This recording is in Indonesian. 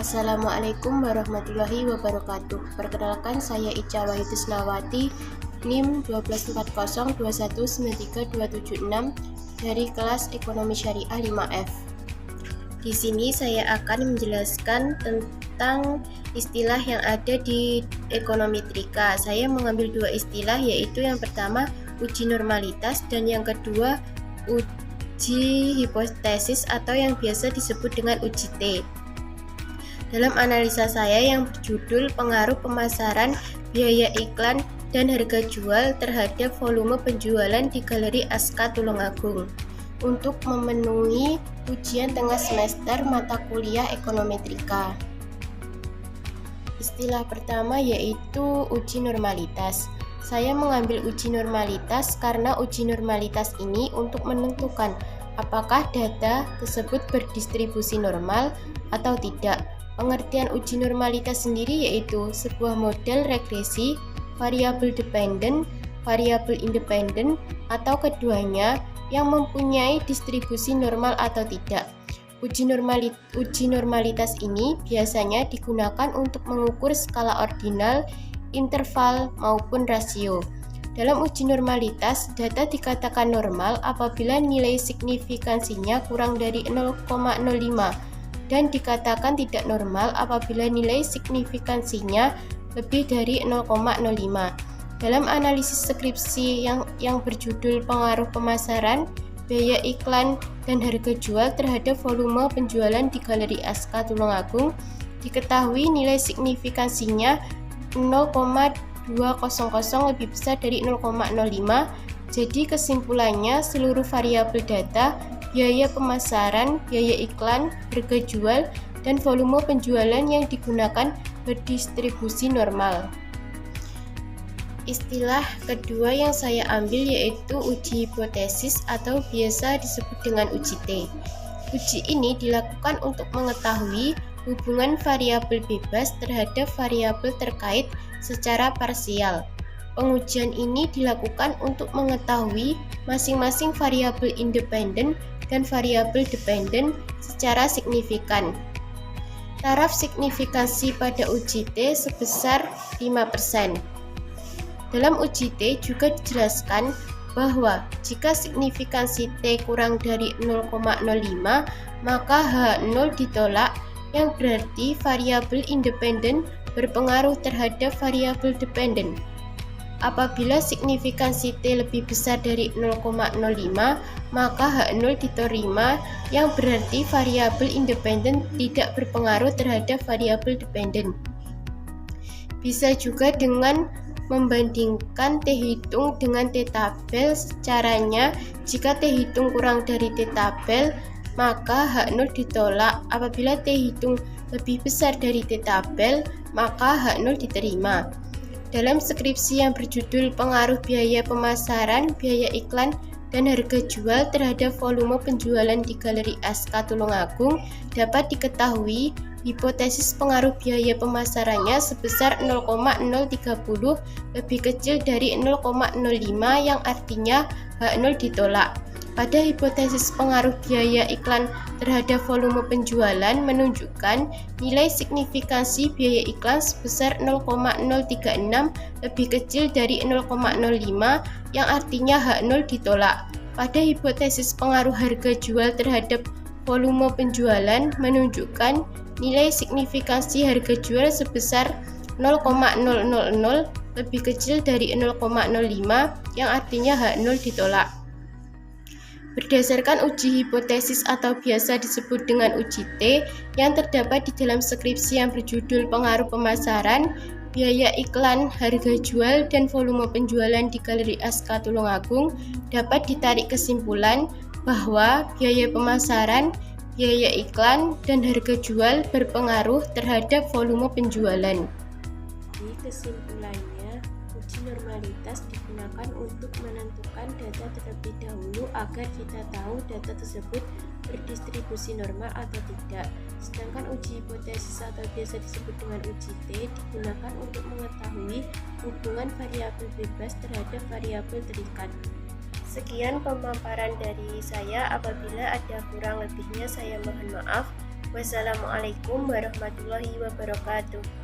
Assalamualaikum warahmatullahi wabarakatuh. Perkenalkan, saya Ica Wahyudisnawati, NIM 12402193276 dari kelas Ekonomi Syariah 5F. Di sini saya akan menjelaskan tentang istilah yang ada di ekonometrika. Saya mengambil dua istilah, yaitu yang pertama uji normalitas dan yang kedua uji hipotesis atau yang biasa disebut dengan uji T. Dalam analisa saya yang berjudul pengaruh pemasaran, biaya iklan, dan harga jual terhadap volume penjualan di Galeri Aska Tulungagung untuk memenuhi ujian tengah semester mata kuliah ekonometrika. Istilah pertama yaitu uji normalitas. Saya mengambil uji normalitas karena uji normalitas ini untuk menentukan apakah data tersebut berdistribusi normal atau tidak. Pengertian uji normalitas sendiri yaitu sebuah model regresi, variabel dependen, variabel independen, atau keduanya yang mempunyai distribusi normal atau tidak. Uji normalitas ini biasanya digunakan untuk mengukur skala ordinal, interval, maupun rasio. Dalam uji normalitas, data dikatakan normal apabila nilai signifikansinya kurang dari 0,05 dan dikatakan tidak normal apabila nilai signifikansinya lebih dari 0,05. Dalam analisis skripsi yang berjudul pengaruh pemasaran, biaya iklan, dan harga jual terhadap volume penjualan di Galeri Aska Tulungagung, diketahui nilai signifikansinya 0,200 lebih besar dari 0,05. Jadi kesimpulannya seluruh variabel data, biaya pemasaran, biaya iklan, harga jual, dan volume penjualan yang digunakan berdistribusi normal. Istilah kedua yang saya ambil yaitu uji hipotesis atau biasa disebut dengan uji T. Uji ini dilakukan untuk mengetahui hubungan variabel bebas terhadap variabel terkait secara parsial. Pengujian ini dilakukan untuk mengetahui masing-masing variabel independen dan variabel dependen secara signifikan. Taraf signifikansi pada uji T sebesar 5%. Dalam uji T juga dijelaskan bahwa jika signifikansi T kurang dari 0,05 maka H0 ditolak, yang berarti variabel independen berpengaruh terhadap variabel dependen. Apabila signifikansi T lebih besar dari 0,05 maka H0 diterima, yang berarti variabel independen tidak berpengaruh terhadap variabel dependen. Bisa juga dengan membandingkan T hitung dengan T tabel. Caranya, jika T hitung kurang dari T tabel maka H0 ditolak. Apabila T hitung lebih besar dari T tabel maka H0 diterima. Dalam skripsi yang berjudul pengaruh biaya pemasaran, biaya iklan, dan harga jual terhadap volume penjualan di Galeri Aska Tulungagung, dapat diketahui hipotesis pengaruh biaya pemasarannya sebesar 0,030 lebih kecil dari 0,05, yang artinya H0 ditolak. Pada hipotesis pengaruh biaya iklan terhadap volume penjualan menunjukkan nilai signifikansi biaya iklan sebesar 0,036 lebih kecil dari 0,05, yang artinya H0 ditolak. Pada hipotesis pengaruh harga jual terhadap volume penjualan menunjukkan nilai signifikansi harga jual sebesar 0,000 lebih kecil dari 0,05, yang artinya H0 ditolak. Berdasarkan uji hipotesis atau biasa disebut dengan uji T yang terdapat di dalam skripsi yang berjudul pengaruh pemasaran, biaya iklan, harga jual, dan volume penjualan di Galeri Aska Tulungagung, dapat ditarik kesimpulan bahwa biaya pemasaran, biaya iklan, dan harga jual berpengaruh terhadap volume penjualan. Jadi kesimpulannya, uji normalitas digunakan untuk menentukan data terlebih dahulu agar kita tahu data tersebut berdistribusi normal atau tidak. Sedangkan uji hipotesis atau biasa disebut dengan uji T digunakan untuk mengetahui hubungan variabel bebas terhadap variabel terikat. Sekian pemaparan dari saya, apabila ada kurang lebihnya saya mohon maaf. Wassalamualaikum warahmatullahi wabarakatuh.